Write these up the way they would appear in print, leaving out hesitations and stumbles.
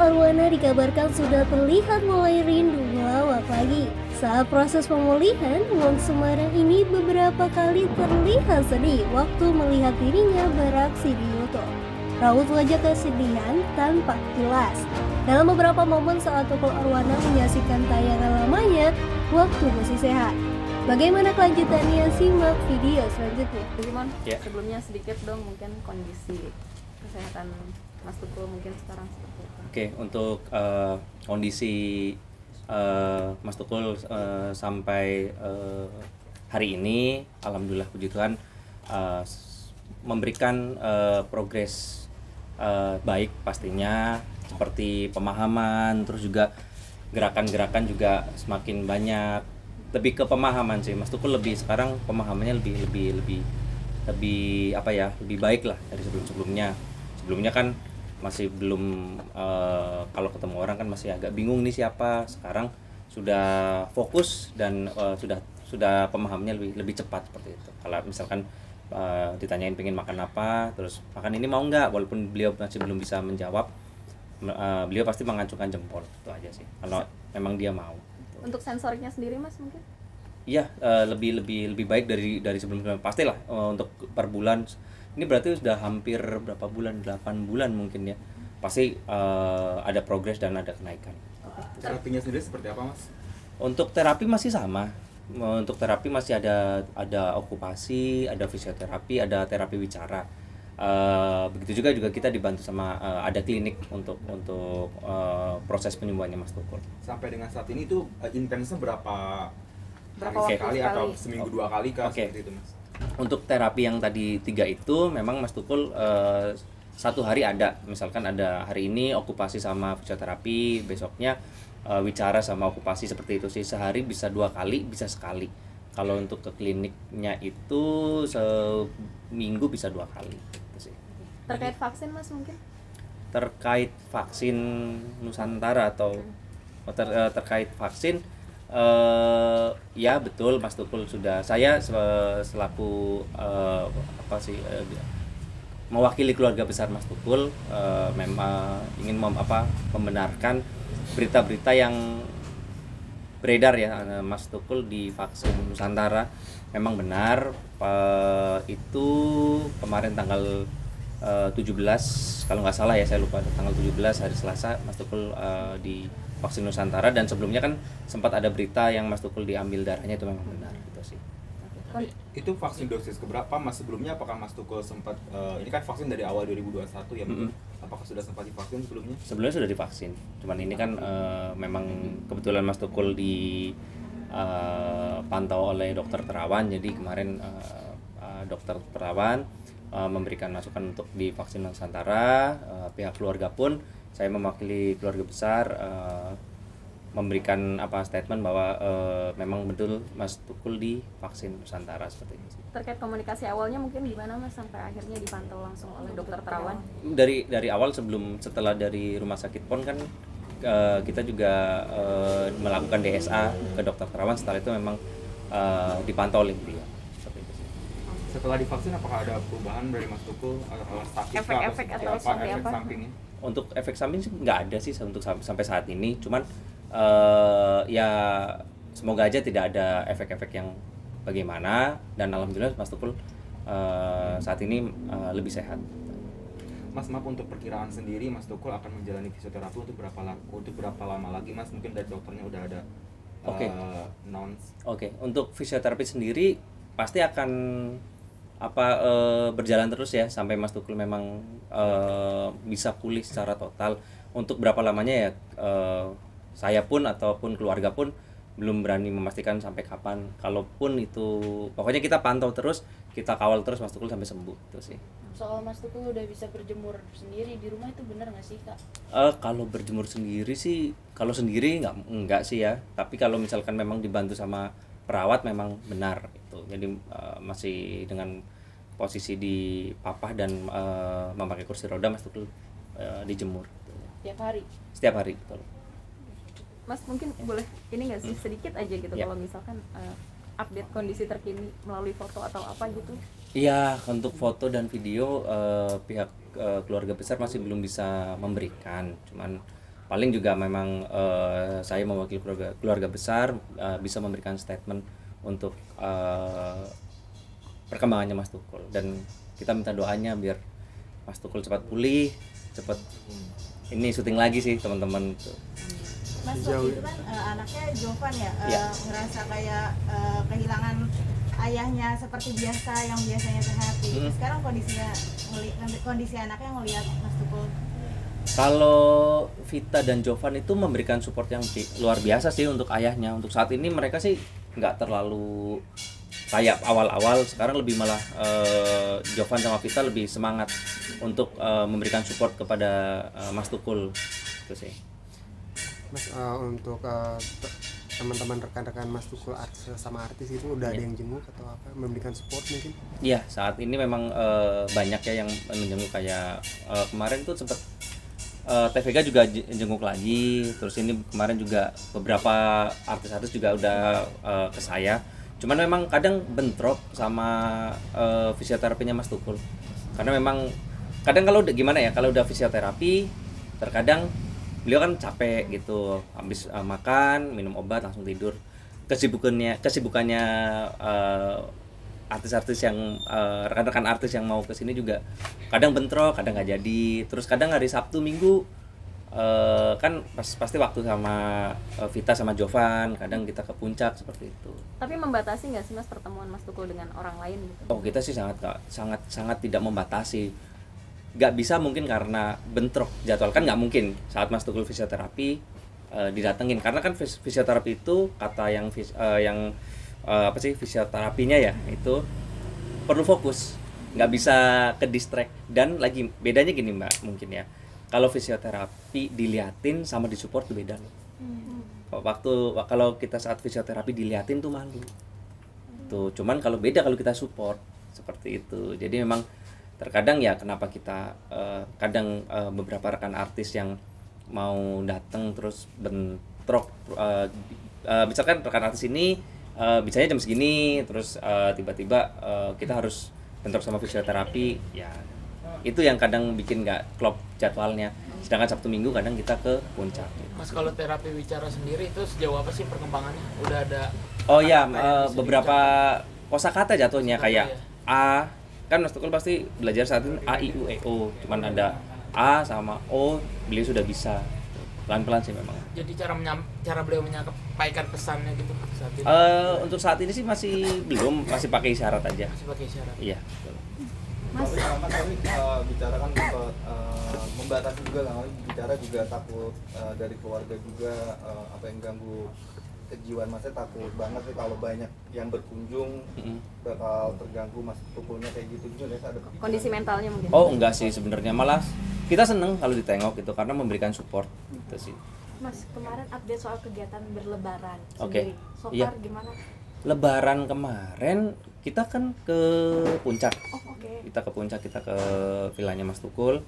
Arwana dikabarkan sudah terlihat mulai rindu melawak lagi. Saat proses pemulihan, Wong Semarang ini beberapa kali terlihat sedih waktu melihat dirinya beraksi di YouTube. Raut wajah kesedihan tampak jelas dalam beberapa momen saat Tukul Arwana menyaksikan tayangan lamanya waktu masih sehat. Bagaimana kelanjutannya? Simak video selanjutnya. Gimana? Sebelumnya sedikit dong mungkin kondisi kesehatan Mas Tukul mungkin sekarang seperti apa? Oke, untuk kondisi Mas Tukul sampai hari ini, alhamdulillah puji Tuhan memberikan progres baik pastinya, seperti pemahaman, terus juga gerakan-gerakan juga semakin banyak. Lebih ke pemahaman sih, Mas Tukul lebih sekarang pemahamannya lebih apa ya, lebih baik lah dari sebelumnya. Sebelumnya kan masih belum kalau ketemu orang kan masih agak bingung nih siapa. Sekarang sudah fokus dan sudah pemahamannya lebih cepat seperti itu. Kalau misalkan ditanyain pengen makan apa, terus makan ini mau nggak, walaupun beliau masih belum bisa menjawab, beliau pasti mengacungkan jempol. Itu aja sih kalau memang dia mau. Untuk sensoriknya sendiri Mas mungkin? Iya, lebih baik dari sebelumnya pastilah. Untuk per bulan ini berarti sudah hampir berapa bulan, 8 bulan mungkin ya, pasti ada progres dan ada kenaikan. Terapinya sendiri seperti apa Mas? Untuk terapi masih sama. Untuk terapi masih ada okupasi, ada fisioterapi, ada terapi wicara. Begitu juga kita dibantu sama ada klinik untuk proses penyembuhannya Mas Tukul. Sampai dengan saat ini itu intensnya berapa Waktu kali atau seminggu 2 kali kah? Oke. Seperti itu Mas? Untuk terapi yang tadi 3 itu memang Mas Tukul satu hari ada, misalkan ada hari ini okupasi sama fisioterapi, besoknya wicara sama okupasi, seperti itu sih. Sehari bisa 2 kali, bisa sekali. Kalau untuk ke kliniknya itu seminggu bisa 2 kali gitu sih. Terkait vaksin Mas mungkin? Terkait vaksin Nusantara atau terkait vaksin, ya betul Mas Tukul sudah, saya selaku mewakili keluarga besar Mas Tukul memang ingin membenarkan berita-berita yang beredar ya, Mas Tukul di vaksin Nusantara. Memang benar, itu kemarin tanggal 17 kalau nggak salah ya, saya lupa, tanggal 17 hari Selasa Mas Tukul di vaksin Nusantara, dan sebelumnya kan sempat ada berita yang Mas Tukul diambil darahnya, itu memang benar gitu sih. Itu vaksin dosis keberapa Mas sebelumnya? Apakah Mas Tukul sempat ini kan vaksin dari awal 2021 ya? Apakah sudah sempat divaksin sebelumnya? Sebelumnya sudah divaksin, cuman ini kan memang kebetulan Mas Tukul dipantau oleh dokter Terawan, jadi kemarin dokter Terawan memberikan masukan untuk divaksin Nusantara. Pihak keluarga pun, saya mewakili keluarga besar memberikan statement bahwa memang betul Mas Tukul divaksin Nusantara, seperti itu. Terkait komunikasi awalnya mungkin gimana Mas sampai akhirnya dipantau langsung oleh dokter Terawan? Dari awal, setelah dari rumah sakit PON kan kita juga melakukan DSA ke dokter Terawan. Setelah itu memang dipantau oleh beliau, seperti itu. Setelah divaksin apakah ada perubahan dari Mas Tukul? Sakit Efek-efek atau seperti efek apa? sampingnya? Untuk efek samping sih nggak ada sih untuk sampai saat ini, cuman ya semoga aja tidak ada efek-efek yang bagaimana, dan alhamdulillah Mas Tukul saat ini lebih sehat. Mas, maaf, untuk perkiraan sendiri Mas Tukul akan menjalani fisioterapi untuk berapa lama lagi Mas? Mungkin dari dokternya udah ada announce. Oke, untuk fisioterapi sendiri pasti akan berjalan terus ya sampai Mas Tukul memang bisa pulih secara total. Untuk berapa lamanya ya, saya pun ataupun keluarga pun belum berani memastikan sampai kapan. Kalaupun itu, pokoknya kita pantau terus, kita kawal terus Mas Tukul sampai sembuh, itu sih. Soal Mas Tukul udah bisa berjemur sendiri di rumah, itu benar nggak sih Kak? Kalau berjemur sendiri sih, kalau sendiri enggak sih ya. Tapi kalau misalkan memang dibantu sama perawat memang benar itu. Jadi masih dengan posisi di papah dan memakai kursi roda, Mas Tukul dijemur. Tiap hari? Setiap hari, betul. Mas mungkin boleh ini nggak sih sedikit aja gitu, kalau misalkan update kondisi terkini melalui foto atau apa gitu? Iya, untuk foto dan video pihak keluarga besar masih belum bisa memberikan. Cuman paling juga memang saya mewakili keluarga besar bisa memberikan statement untuk perkembangannya Mas Tukul, dan kita minta doanya biar Mas Tukul cepat pulih, cepat ini syuting lagi sih teman-teman tuh. Mas waktu itu kan anaknya Jovan ya, Iya. ngerasa kayak kehilangan ayahnya seperti biasa yang biasanya sehat. Sekarang kondisi anaknya ngelihat Mas Tukul. Kalau Vita dan Jovan itu memberikan support yang luar biasa sih untuk ayahnya. Untuk saat ini mereka sih nggak terlalu kayak awal-awal, sekarang lebih malah Jovan sama Vita lebih semangat untuk memberikan support kepada Mas Tukul itu sih. Mas, untuk teman-teman rekan-rekan Mas Tukul sama artis itu udah ada yang jenguk atau apa, memberikan support mungkin? Iya, saat ini memang banyak ya yang menjenguk, kayak kemarin tuh sempat TVK juga jenguk lagi, terus ini kemarin juga beberapa artis-artis juga udah ke saya. Cuman memang kadang bentrok sama fisioterapinya Mas Tukul, karena memang kadang kalau gimana ya, kalau udah fisioterapi terkadang beliau kan capek gitu, habis makan minum obat langsung tidur. Kesibukannya artis-artis yang rekan-rekan artis yang mau kesini juga kadang bentrok, kadang nggak jadi. Terus kadang hari Sabtu Minggu kan pasti waktu sama Vita sama Jovan, kadang kita ke puncak seperti itu. Tapi membatasi nggak sih Mas pertemuan Mas Tukul dengan orang lain gitu? Oh, kita sih sangat tidak membatasi. Nggak bisa mungkin karena bentrok jadwal, kan nggak mungkin saat Mas Tukul fisioterapi didatengin, karena kan fisioterapi itu kata yang fisioterapinya ya itu perlu fokus, nggak bisa ke distract. Dan lagi bedanya gini Mbak, mungkin ya, kalau fisioterapi diliatin sama disupport itu beda loh. Kalau kita saat fisioterapi diliatin tuh malu tuh, cuman kalau beda kalau kita support seperti itu. Jadi memang terkadang ya kenapa kita kadang beberapa rekan artis yang mau datang terus bentrok, misalkan rekan artis ini bicaranya jam segini, terus tiba-tiba kita harus bentrok sama fisioterapi, ya itu yang kadang bikin nggak klop jadwalnya. Sedangkan Sabtu Minggu kadang kita ke puncak. Mas, kalau terapi wicara sendiri itu sejauh apa sih perkembangannya? Udah ada? Oh ya, beberapa kosakata jatuhnya kayak A, kan Mas Tukul pasti belajar saat ini A, I, U, E, O, cuman ada A sama O, beliau sudah bisa. Pelan-pelan sih memang. Jadi cara beliau menyampaikan pesannya gitu saat ini? Untuk saat ini sih masih belum, masih pakai isyarat aja. Masih pakai isyarat? Iya, betul. Mas tadi bicara kan membatasi juga lah, bicara juga takut dari keluarga juga apa yang ganggu kejiwaan Masnya, takut banget sih kalau banyak yang berkunjung bakal terganggu Mas Tukulnya kayak gitu juga ya, ada Kondisi mentalnya mungkin? Oh enggak sih sebenarnya, malah kita seneng kalau ditengok gitu karena memberikan support gitu sih. Mas, kemarin update soal kegiatan berlebaran Oke. sendiri. So far Iya. gimana? Lebaran kemarin kita kan ke puncak. Oh, oke. Kita ke puncak, kita ke vilanya Mas Tukul.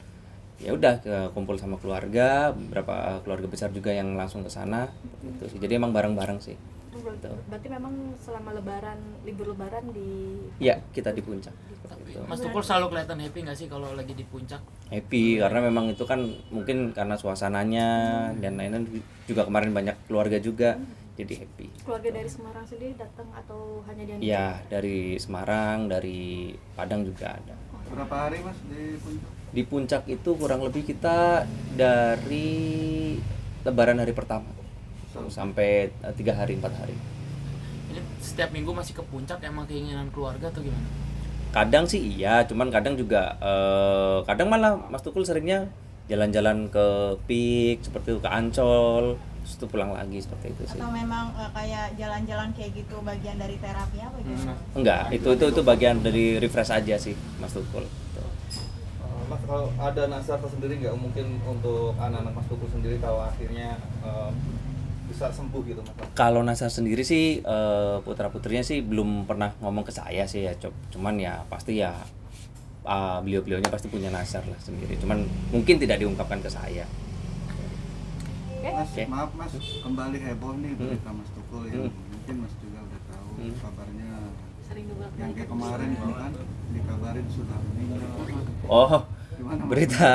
Ya udah kumpul sama keluarga, beberapa keluarga besar juga yang langsung ke sana gitu sih. Jadi emang bareng-bareng sih. Berarti memang selama lebaran, libur lebaran di Ya, kita di puncak. Tapi Gitu. Mas Tukul selalu kelihatan happy nggak sih kalau lagi di puncak? Happy karena memang itu kan mungkin karena suasananya dan lain-lain, juga kemarin banyak keluarga juga. Jadi happy. keluarga dari Semarang sendiri datang atau hanya di Ya, dari Semarang, dari Padang juga ada. berapa hari Mas di puncak? Di puncak itu kurang lebih kita dari Lebaran hari pertama sampai 3 hari 4 hari. Ini setiap minggu masih ke puncak emang keinginan keluarga atau gimana? Kadang sih iya, cuman kadang juga kadang malah Mas Tukul seringnya jalan-jalan ke Pik seperti itu, ke Ancol, terus itu pulang lagi seperti itu sih. Atau memang kayak jalan-jalan kayak gitu bagian dari terapinya apa gimana? Enggak, itu bagian dari refresh aja sih Mas Tukul. Tuh. Mas, kalau ada nasar tersendiri nggak mungkin untuk anak-anak Mas Tukul sendiri kalau akhirnya bisa sembuh gitu Mas? Kalau Nasar sendiri sih putra-putrinya sih belum pernah ngomong ke saya sih ya, cuman ya pasti ya beliau-beliaunya pasti punya nasar lah sendiri, cuman mungkin tidak diungkapkan ke saya. Mas, Oke. maaf Mas, kembali heboh nih berita Mas Tukul yang mungkin Mas juga udah tahu kabarnya sering juga yang kayak kemarin itu kan dikabarin sudah meninggal. Oh, Gimana Mas? berita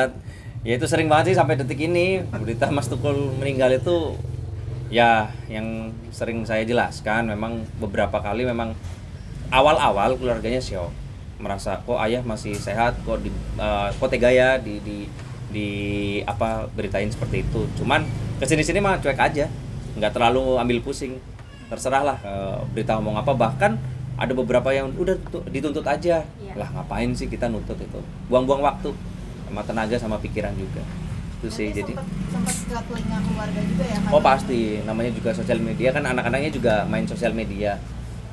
Ya itu sering banget sih sampai detik ini berita Mas Tukul meninggal itu ya yang sering saya jelaskan memang beberapa kali memang awal-awal keluarganya shock merasa kok ayah masih sehat kok tega ya di apa beritain seperti itu. Cuman kesini-sini mah cuek aja, nggak terlalu ambil pusing, terserah lah berita ngomong apa. Bahkan ada beberapa yang udah dituntut aja lah, ngapain sih kita nuntut itu, buang-buang waktu sama tenaga sama pikiran juga itu sih. Jadi sempat ke telinga keluarga juga ya Pak? Oh pasti, namanya juga sosial media kan, anak-anaknya juga main sosial media.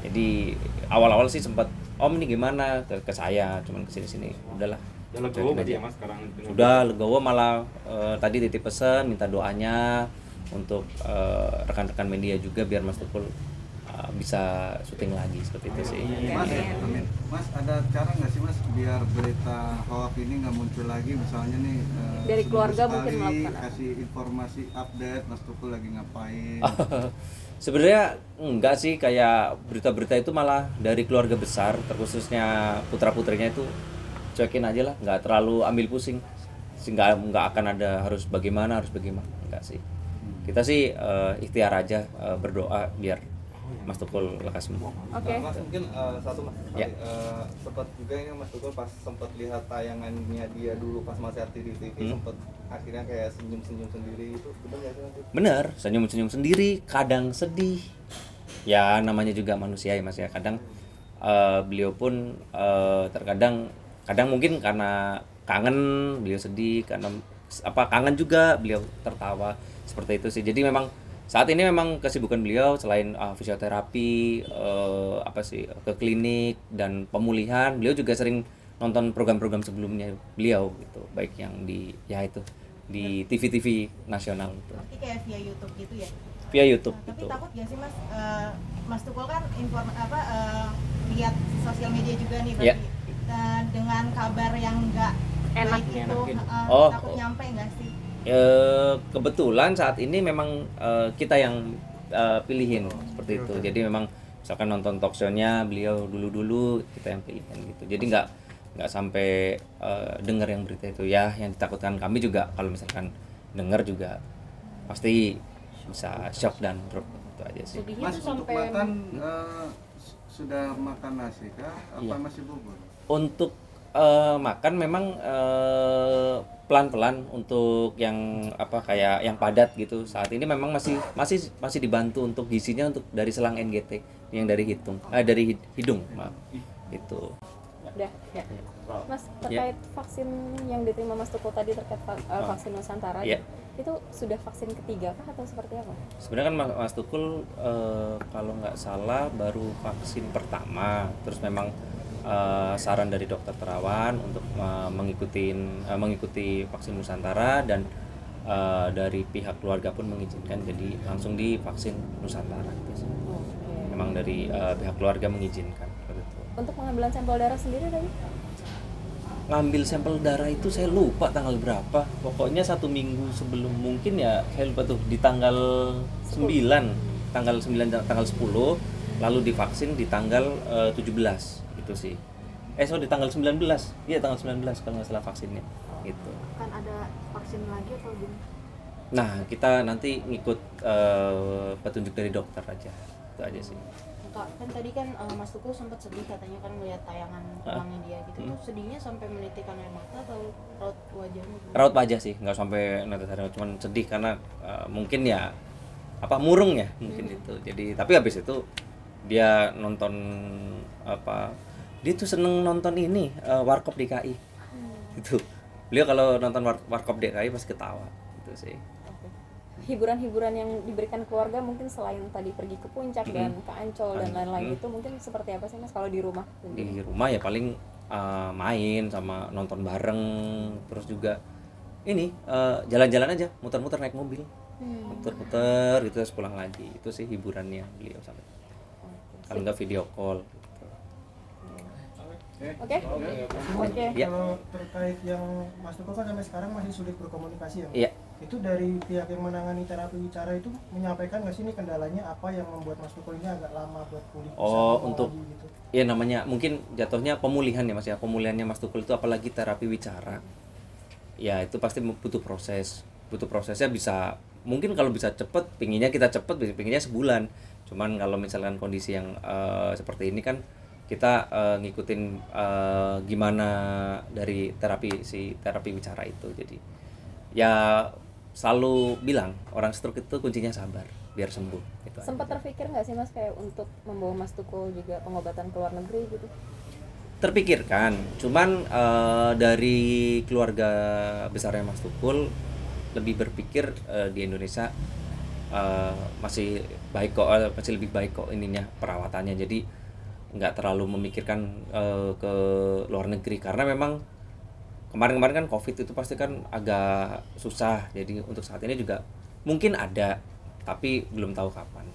Jadi awal-awal sih sempat om ini gimana ke saya, cuman kesini-sini udahlah. Ya legowo berarti ya Mas sekarang? Udah legowo, malah tadi titip pesan minta doanya untuk rekan-rekan media juga biar Mas Tukul bisa syuting lagi seperti itu sih. Mas ada cara nggak sih Mas biar berita hoax ini nggak muncul lagi, misalnya nih Dari keluarga sekali mungkin melakukan kasih informasi update Mas Tukul lagi ngapain? Sebenarnya enggak sih, kayak berita-berita itu malah dari keluarga besar, terkhususnya putra-putrinya itu cuekin aja lah, nggak terlalu ambil pusing, sehingga nggak akan ada harus bagaimana enggak sih. Kita sih ikhtiar aja, berdoa biar Mas Tukul lekas sembuh. Oke. Mas mungkin satu Mas, Ya. sempat juga ini Mas Tukul pas sempat lihat tayangannya dia dulu pas masih aktif di TV, sempat akhirnya kayak senyum-senyum sendiri, itu benar nggak sih Mas? Bener, senyum-senyum sendiri, kadang sedih. Ya namanya juga manusia ya Mas ya. Kadang beliau pun terkadang mungkin karena kangen beliau sedih, karena kangen juga beliau tertawa, seperti itu sih. Jadi memang saat ini memang kesibukan beliau selain fisioterapi, ke klinik dan pemulihan, beliau juga sering nonton program-program sebelumnya beliau gitu, baik yang di di TV-TV nasional gitu. Berarti kayak via YouTube gitu ya? Via YouTube Tapi gitu. takut gak sih Mas, Mas Tukul kan lihat sosial media juga nih berarti. Ya. Dengan kabar yang nggak Enak, baik itu, Oh. takut nyampe nggak sih? Kebetulan saat ini memang kita yang pilihin seperti itu. Jadi memang misalkan nonton talk show-nya beliau dulu kita yang pilihin gitu. Jadi nggak sampai dengar yang berita itu ya. Yang ditakutkan kami juga kalau misalkan dengar juga pasti bisa shock dan drop, itu aja sih. Mas untuk makan sudah makan nasi kah? Apa Iya. masih bubur? Untuk makan memang pelan-pelan untuk yang kayak yang padat gitu. Saat ini memang masih dibantu untuk gizinya untuk dari selang NGT yang dari hidung, maaf. Itu. Udah, ya. Mas, terkait vaksin yang diterima Mas Tukul tadi terkait vaksin Nusantara, Ya. itu sudah vaksin ketiga kah atau seperti apa? Sebenarnya kan Mas Tukul kalau nggak salah baru vaksin pertama, terus memang saran dari dokter Terawan untuk mengikuti vaksin Nusantara, dan dari pihak keluarga pun mengizinkan, jadi langsung divaksin Nusantara. Memang dari pihak keluarga mengizinkan seperti itu. Untuk pengambilan sampel darah sendiri tadi? Ngambil sampel darah itu saya lupa tanggal berapa, pokoknya 1 minggu sebelum, mungkin ya saya lupa tuh, di tanggal 9, tanggal 10, lalu divaksin di tanggal 17 itu sih. Di tanggal 19, iya tanggal 19 kalau nggak salah vaksinnya gitu. Kan ada vaksin lagi atau gimana? Nah kita nanti ngikut petunjuk dari dokter aja, itu aja sih. Kak, kan tadi kan Mas Tukul sempat sedih katanya kan melihat tayangan tulangnya dia gitu. Itu sedihnya sampai menitikkan air mata atau raut wajahnya? Raut wajah sih, nggak sampai netes air mata, cuman sedih karena mungkin ya murung ya mungkin itu. Jadi tapi habis itu dia nonton dia tuh seneng nonton ini Warkop DKI. Itu beliau kalau nonton Warkop DKI pasti ketawa itu sih. Hiburan-hiburan yang diberikan keluarga mungkin selain tadi pergi ke puncak dan ke Ancol dan lain-lain, itu mungkin seperti apa sih Mas kalau di rumah? Di rumah ya paling main sama nonton bareng, terus juga ini jalan-jalan aja, muter-muter naik mobil, muter-muter gitu terus pulang lagi. Itu sih hiburannya beliau sampai. Kalau nggak video call gitu. Oke. Ya. Kalau terkait yang Mas Tukul kan sampai sekarang masih sulit berkomunikasi ya? Iya. Itu dari pihak yang menangani terapi wicara itu menyampaikan nggak sih ini kendalanya apa yang membuat Mas Tukul ini agak lama buat pulih? Untuk gitu? Ya namanya mungkin jatuhnya pemulihan ya Mas ya, pemulihannya Mas Tukul itu apalagi terapi wicara. ya itu pasti butuh prosesnya. Bisa mungkin kalau bisa cepet, pinginnya kita cepet, pinginnya sebulan. Cuman kalau misalkan kondisi yang seperti ini kan kita ngikutin gimana dari terapi bicara itu. Jadi ya selalu bilang orang stroke itu kuncinya sabar biar sembuh gitu aja. Sempat terpikir nggak sih Mas kayak untuk membawa Mas Tukul juga pengobatan ke luar negeri gitu? Terpikirkan, cuman dari keluarga besarnya Mas Tukul lebih berpikir di Indonesia masih masih lebih baik kok ininya perawatannya. Jadi nggak terlalu memikirkan ke luar negeri, karena memang kemarin kan COVID itu pasti kan agak susah. Jadi untuk saat ini juga mungkin ada, tapi belum tahu kapan.